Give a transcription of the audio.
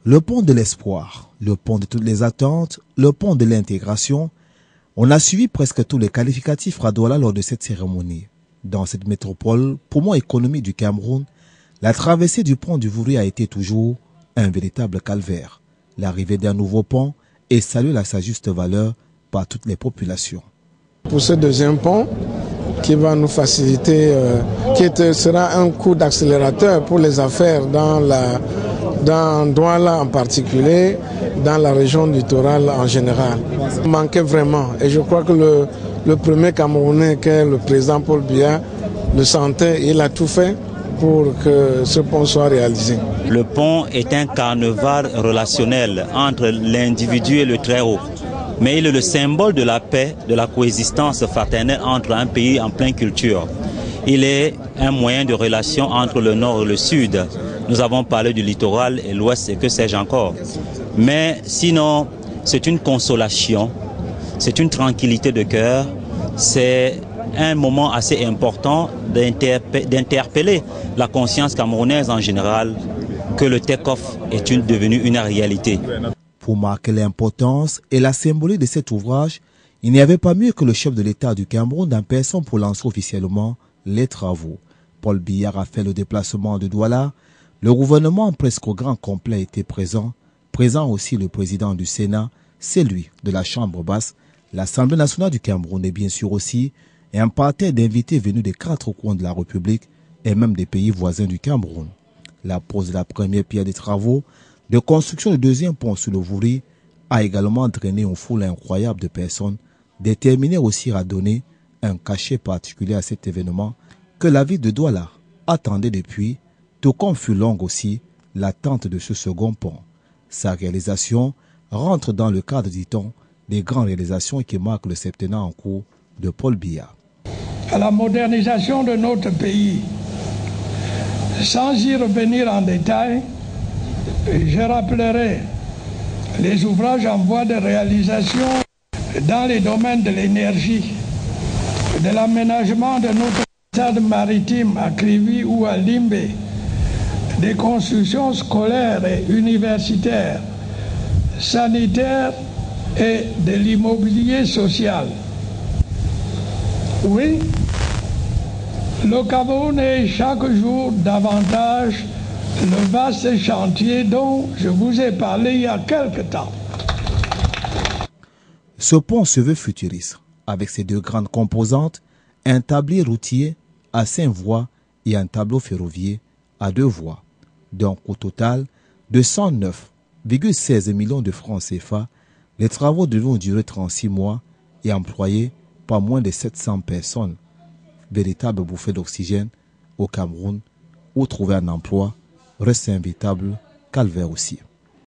Le pont de l'espoir, le pont de toutes les attentes, le pont de l'intégration. On a suivi presque tous les qualificatifs à Douala lors de cette cérémonie. Dans cette métropole, poumon économique du Cameroun, la traversée du pont du Vouri a été toujours un véritable calvaire. L'arrivée d'un nouveau pont est saluée à sa juste valeur par toutes les populations. Pour ce deuxième pont, qui va nous faciliter, sera un coup d'accélérateur pour les affaires dans Douala en particulier, dans la région littorale en général. Il manquait vraiment, et je crois que le premier Camerounais, qu'est le président Paul Biya, le sentait, il a tout fait pour que ce pont soit réalisé. Le pont est un carnaval relationnel entre l'individu et le Très-Haut. Mais il est le symbole de la paix, de la coexistence fraternelle entre un pays en pleine culture. Il est un moyen de relation entre le nord et le sud. Nous avons parlé du littoral et l'ouest et que sais-je encore. Mais sinon, c'est une consolation, c'est une tranquillité de cœur, c'est un moment assez important d'interpeller la conscience camerounaise en général que le take-off est devenu une réalité. Pour marquer l'importance et la symbolique de cet ouvrage, il n'y avait pas mieux que le chef de l'État du Cameroun en personne pour lancer officiellement les travaux. Paul Biya a fait le déplacement de Douala. Le gouvernement presque au grand complet était présent aussi le président du Sénat, celui de la Chambre basse, l'Assemblée nationale du Cameroun et bien sûr aussi un parterre d'invités venus des 4 coins de la République et même des pays voisins du Cameroun. La pose de la première pierre des travaux de construction du deuxième pont sur le Vouri a également drainé une foule incroyable de personnes, déterminées aussi à donner un cachet particulier à cet événement que la ville de Douala attendait depuis, tout comme fut longue aussi l'attente de ce second pont. Sa réalisation rentre dans le cadre, dit-on, des grandes réalisations qui marquent le septennat en cours de Paul Biya. À la modernisation de notre pays, sans y revenir en détail, je rappellerai les ouvrages en voie de réalisation dans les domaines de l'énergie, de l'aménagement de notre stade maritime à Krivi ou à Limbe, des constructions scolaires et universitaires, sanitaires et de l'immobilier social. Oui, le Cameroun est chaque jour davantage le vaste chantier dont je vous ai parlé il y a quelque temps. Ce pont se veut futuriste, avec ses 2 grandes composantes, un tablier routier à 5 voies et un tableau ferroviaire à 2 voies. Donc au total de 109,16 millions de francs CFA, les travaux devront durer 36 mois et employer pas moins de 700 personnes. Véritable bouffée d'oxygène au Cameroun, où trouver un emploi reste un véritable calvaire aussi.